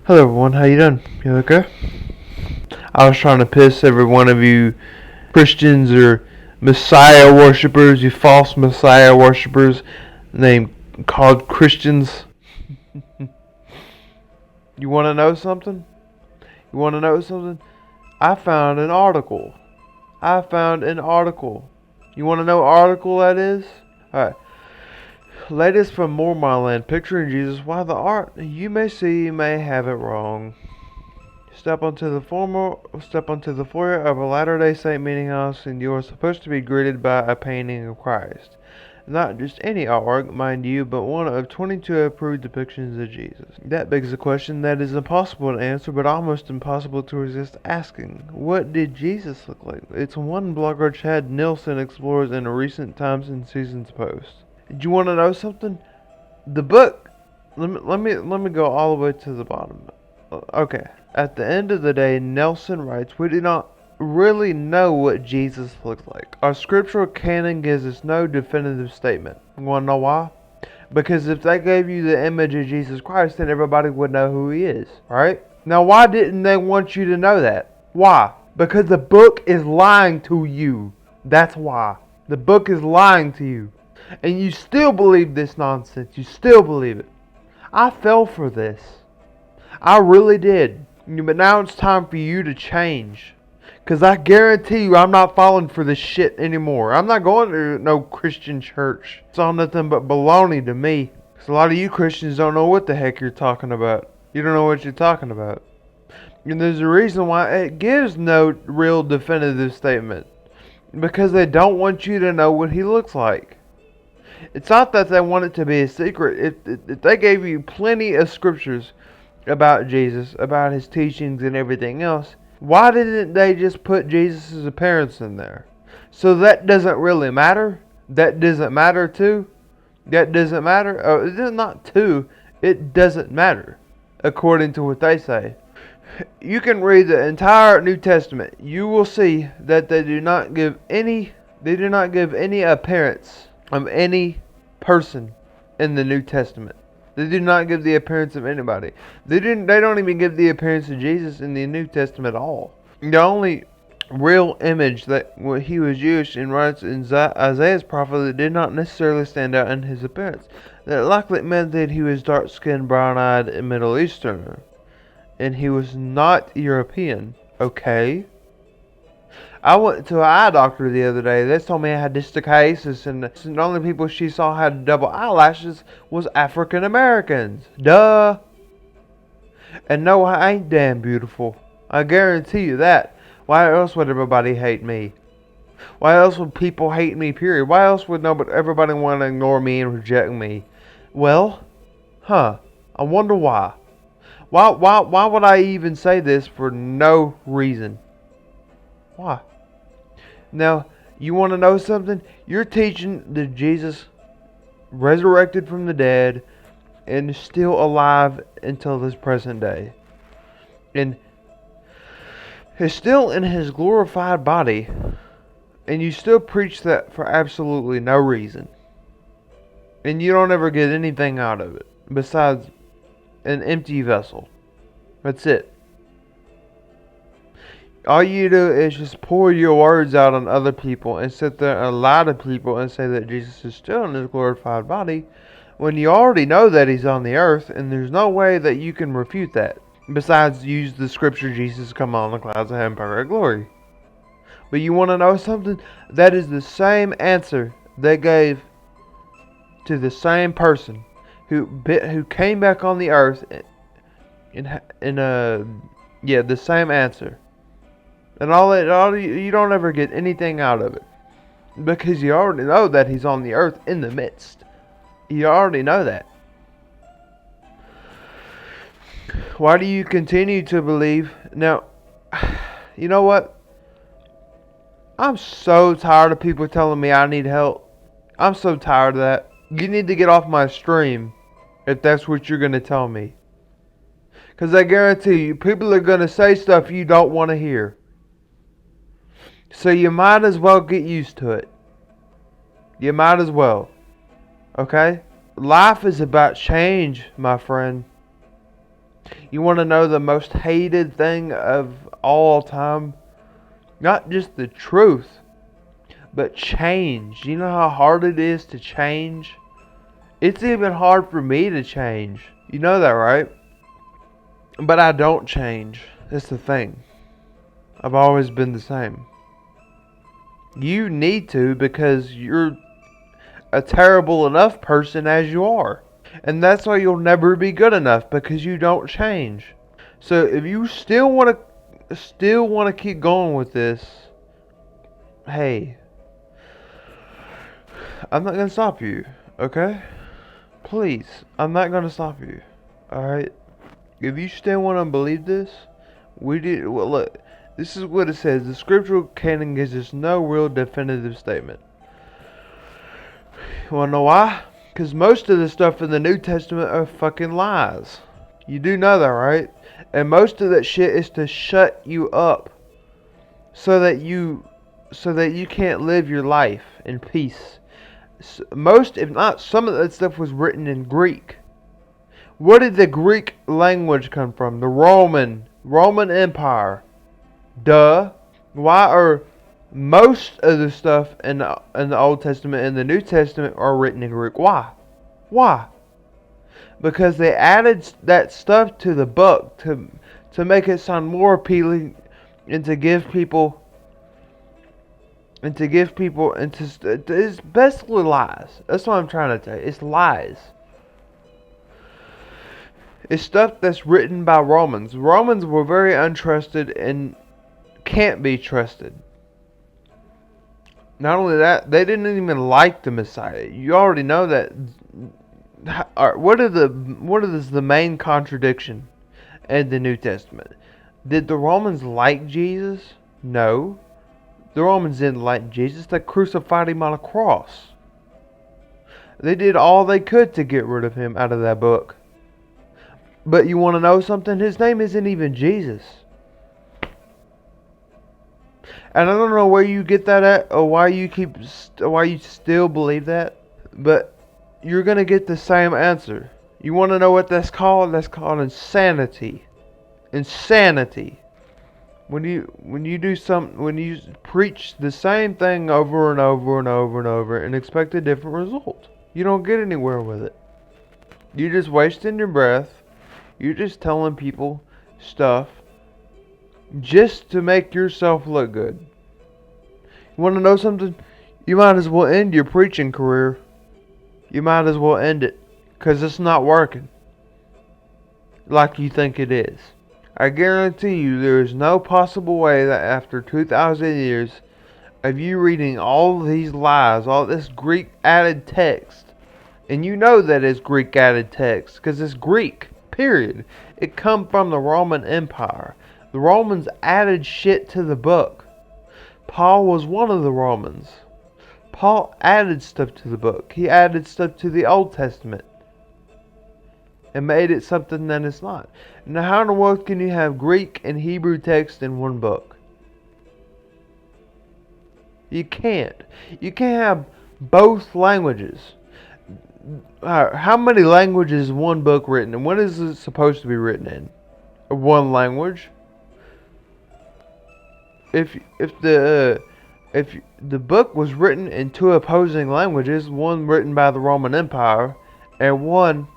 Hello everyone, how you doing? You okay? I was trying to piss every one of you Christians or Messiah worshippers, you false Messiah worshippers, named called Christians. You want to know something? You want to know something? I found an article. I found an article. You want to know what article that is? Alright. Latest from Mormonland, picturing Jesus. While the art you may see may have it wrong. Step onto the foyer of a Latter-day Saint meeting house, and you are supposed to be greeted by a painting of Christ. Not just any artwork, mind you, but one of 22 approved depictions of Jesus. That begs a question that is impossible to answer, but almost impossible to resist asking. What did Jesus look like? It's one blogger, Chad Nilsson, explores in a recent Times and Seasons post. Did you want to know something? The book. Let me go all the way to the bottom. Okay. At the end of the day, Nelson writes, we do not really know what Jesus looked like. Our scriptural canon gives us no definitive statement. You want to know why? Because if they gave you the image of Jesus Christ, then everybody would know who he is, right? Now, why didn't they want you to know that? Why? Because the book is lying to you. That's why. The book is lying to you. And you still believe this nonsense. You still believe it. I fell for this. I really did. But now it's time for you to change. Because I guarantee you I'm not falling for this shit anymore. I'm not going to no Christian church. It's all nothing but baloney to me. Because a lot of you Christians don't know what the heck you're talking about. You don't know what you're talking about. And there's a reason why it gives no real definitive statement. Because they don't want you to know what he looks like. It's not that they want it to be a secret. If they gave you plenty of scriptures about Jesus, about his teachings and everything else, why didn't they just put Jesus' appearance in there? So that doesn't really matter? That doesn't matter too? That doesn't matter? Oh, it is not too. It doesn't matter, according to what they say. You can read the entire New Testament. You will see that they do not give any appearance of any person in the New Testament. They do not give the appearance of anybody. They don't even give the appearance of Jesus in the New Testament at all. The only real image that he was Jewish and writes in Isaiah's prophet that did not necessarily stand out in his appearance. That likely meant that he was dark-skinned, brown-eyed, and Middle Easterner. And he was not European. Okay? I went to an eye doctor the other day. They told me I had dystocasis, and the only people she saw had double eyelashes was African Americans. Duh. And no, I ain't damn beautiful. I guarantee you that. Why else would everybody hate me? Why else would people hate me, period? Why else would everybody want to ignore me and reject me? Well, I wonder why. Why would I even say this for no reason? Why? Now, you want to know something? You're teaching that Jesus resurrected from the dead and is still alive until this present day. And is still in his glorified body. And you still preach that for absolutely no reason. And you don't ever get anything out of it besides an empty vessel. That's it. All you do is just pour your words out on other people and sit there and lie to people and say that Jesus is still in his glorified body when you already know that he's on the earth, and there's no way that you can refute that. Besides, use the scripture, Jesus come on the clouds of heaven, power and glory. But you want to know something? That is the same answer they gave to the same person who came back on the earth the same answer. And you don't ever get anything out of it. Because you already know that he's on the earth in the midst. You already know that. Why do you continue to believe? Now, you know what? I'm so tired of people telling me I need help. I'm so tired of that. You need to get off my stream if that's what you're going to tell me. Because I guarantee you, people are going to say stuff you don't want to hear. So you might as well get used to it. You might as well. Okay? Life is about change, my friend. You want to know the most hated thing of all time? Not just the truth, but change. You know how hard it is to change? It's even hard for me to change. You know that, right? But I don't change. That's the thing. I've always been the same. You need to, because you're a terrible enough person as you are. And that's why you'll never be good enough, because you don't change. So if you still want to keep going with this, hey, I'm not going to stop you, okay? Please, I'm not going to stop you. All right? If you still want to believe this, well, look, this is what it says. The scriptural canon gives us no real definitive statement. You wanna know why? Because most of the stuff in the New Testament are fucking lies. You do know that, right? And most of that shit is to shut you up, so that you can't live your life in peace. Most, if not some of that stuff, was written in Greek. Where did the Greek language come from? The Roman Empire. Duh. Why are most of the stuff in the Old Testament and the New Testament are written in Greek? Why? Why? Because they added that stuff to the book to make it sound more appealing, and to give people it's basically lies. That's what I'm trying to tell you. It's lies. It's stuff that's written by Romans. Romans were very untrusted and can't be trusted. Not only that, they didn't even like the Messiah. You already know that. What is the main contradiction in the New Testament? Did the Romans like Jesus? No. The Romans didn't like Jesus. They crucified him on a cross. They did all they could to get rid of him out of that book. But you want to know something? His name isn't even Jesus. And I don't know where you get that at, or why you still believe that, but you're gonna get the same answer. You want to know what that's called? That's called insanity. Insanity. When you preach the same thing over and over and over and over and expect a different result, you don't get anywhere with it. You're just wasting your breath. You're just telling people stuff just to make yourself look good. You want to know something? You might as well end your preaching career. You might as well end it, because it's not working like you think it is. I guarantee you there is no possible way that after 2,000 years of you reading all of these lies, all this Greek added text, and you know that it's Greek added text because it's Greek, period. It come from the Roman Empire. The Romans added shit to the book. Paul was one of the Romans. Paul added stuff to the book. He added stuff to the Old Testament and made it something that it's not. Now, how in the world can you have Greek and Hebrew text in one book? You can't. You can't have both languages. How many languages is one book written, and what is it supposed to be written in? One language. If the book was written in two opposing languages, one written by the Roman Empire and one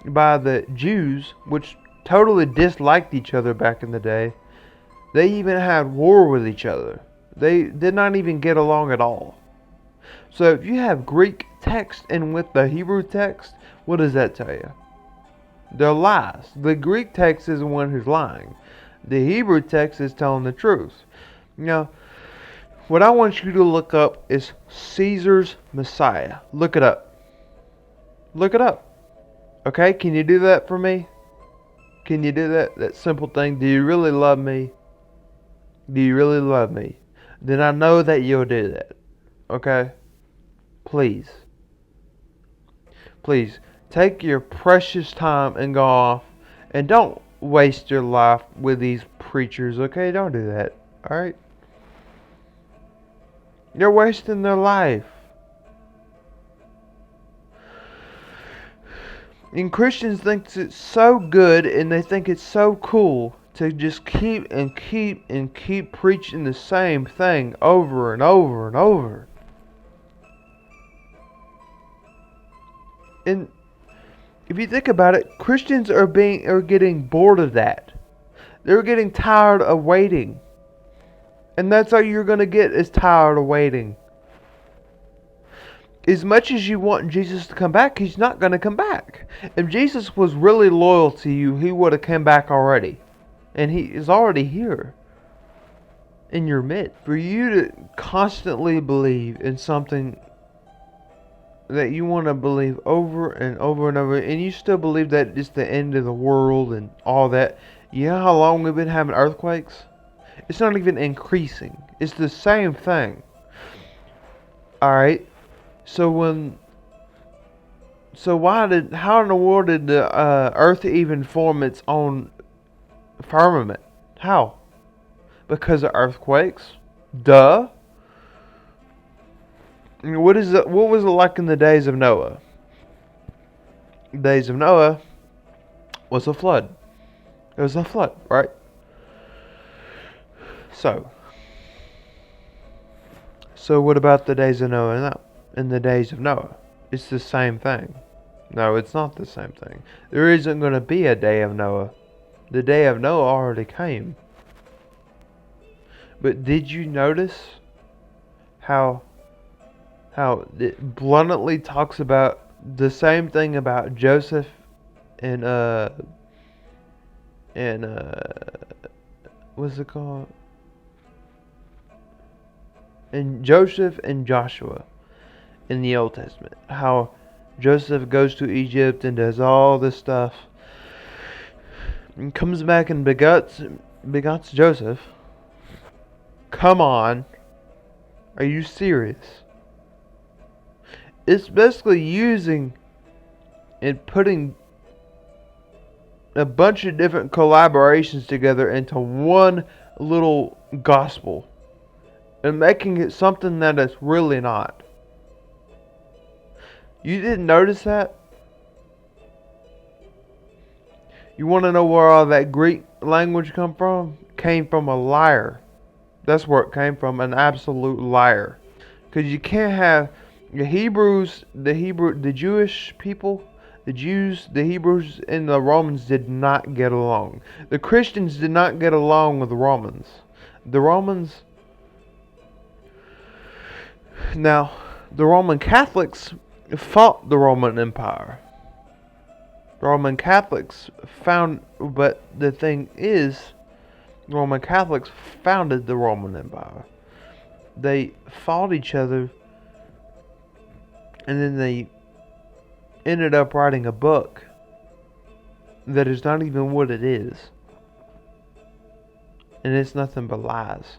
by the Jews, which totally disliked each other back in the day, they even had war with each other. They did not even get along at all. So if you have Greek text and with the Hebrew text, what does that tell you? They're lies. The Greek text is the one who's lying. The Hebrew text is telling the truth. Now, what I want you to look up is Caesar's Messiah. Look it up. Look it up. Okay? Can you do that for me? Can you do that? That simple thing. Do you really love me? Do you really love me? Then I know that you'll do that. Okay? Please. Please. Take your precious time and go off. And don't waste your life with these preachers. Okay? Don't do that. Alright? You're wasting their life. And Christians think it's so good and they think it's so cool to just keep and keep and keep preaching the same thing over and over and over. And if you think about it, Christians are getting bored of that. They're getting tired of waiting. And that's all you're going to get is tired of waiting. As much as you want Jesus to come back, he's not going to come back. If Jesus was really loyal to you, he would have come back already. And he is already here in your midst. For you to constantly believe in something that you want to believe over and over and over, and you still believe that it's the end of the world and all that. You know how long we've been having earthquakes? It's not even increasing. It's the same thing. Alright? So how in the world did the earth even form its own firmament? How? Because of earthquakes? Duh. What was it like in the days of Noah? The days of Noah was a flood. It was a flood, right? So what about the days of Noah now? In the days of Noah, it's the same thing. No, it's not the same thing. There isn't going to be a day of Noah. The day of Noah already came. But did you notice how it bluntly talks about the same thing about Joseph and what's it called? And Joseph and Joshua in the Old Testament. How Joseph goes to Egypt and does all this stuff and comes back and begots Joseph. Come on. Are you serious? It's basically using and putting a bunch of different collaborations together into one little gospel and making it something that it's really not. You didn't notice that? You want to know where all that Greek language come from? Came from a liar. That's where it came from, an absolute liar. Because you can't have the Hebrews, the Jewish people, the Jews, the Hebrews, and the Romans did not get along. The Christians did not get along with the Romans. Now, the Roman Catholics fought the Roman Empire. The Roman Catholics but the thing is, Roman Catholics founded the Roman Empire. They fought each other, and then they ended up writing a book that is not even what it is. And it's nothing but lies.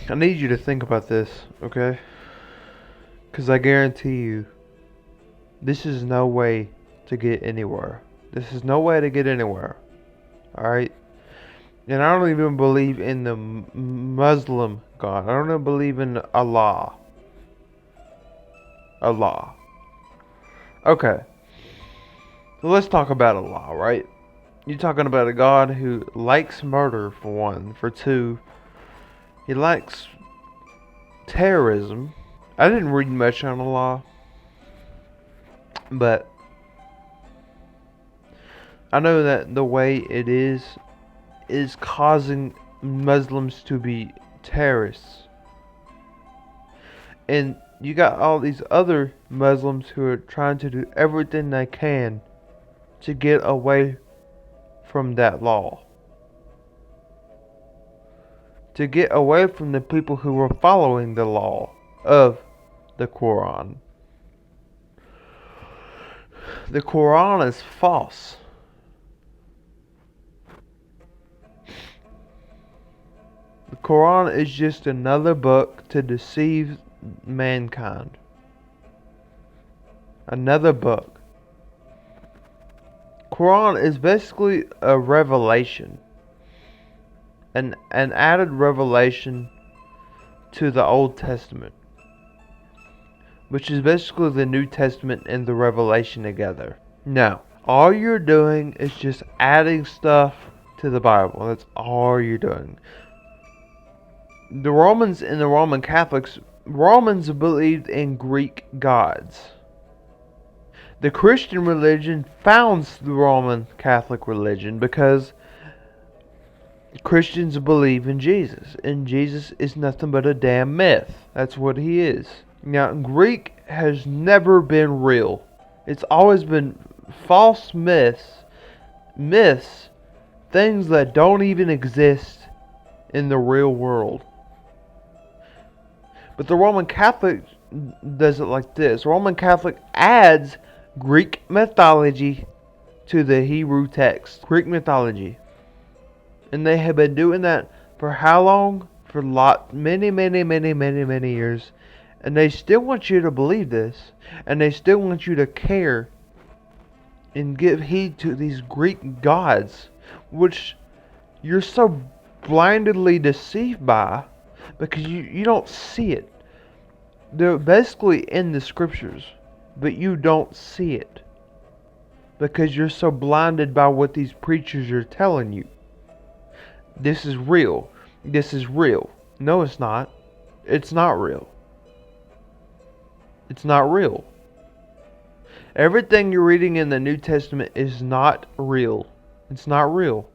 I need you to think about this, okay? Because I guarantee you, this is no way to get anywhere. This is no way to get anywhere. Alright? And I don't even believe in the Muslim God. I don't even believe in Allah. Okay. So let's talk about Allah, right? You're talking about a God who likes murder, for one. For two, he likes terrorism. I didn't read much on Allah, but I know that the way it is causing Muslims to be terrorists. And you got all these other Muslims who are trying to do everything they can to get away from that law. To get away from the people who were following the law of the Quran. The Quran is false. The Quran is just another book to deceive mankind. Another book. Quran is basically a revelation. An added revelation to the Old Testament, which is basically the New Testament and the Revelation together. Now, All you're doing is just adding stuff to the Bible. That's all you're doing. The Romans and the Roman Catholics, Romans believed in Greek gods. The Christian religion founds the Roman Catholic religion because Christians believe in Jesus, and Jesus is nothing but a damn myth. That's what he is. Now, Greek has never been real. It's always been false myths, things that don't even exist in the real world. But the Roman Catholic does it like this. The Roman Catholic adds Greek mythology to the Hebrew text. Greek mythology. And they have been doing that for how long? For many years. And they still want you to believe this. And they still want you to care and give heed to these Greek gods, which you're so blindly deceived by because you don't see it. They're basically in the scriptures, but you don't see it because you're so blinded by what these preachers are telling you. This is real. This is real. No, it's not. It's not real. It's not real. Everything you're reading in the New Testament is not real. It's not real.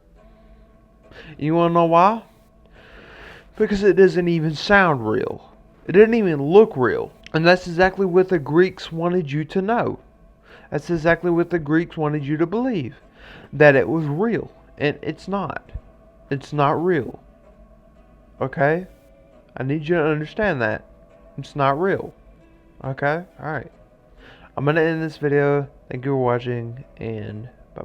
You want to know why? Because it doesn't even sound real. It didn't even look real. And that's exactly what the Greeks wanted you to know. That's exactly what the Greeks wanted you to believe. That it was real. And it's not. It's not real. Okay? I need you to understand that. It's not real. Okay? Alright. I'm going to end this video. Thank you for watching. And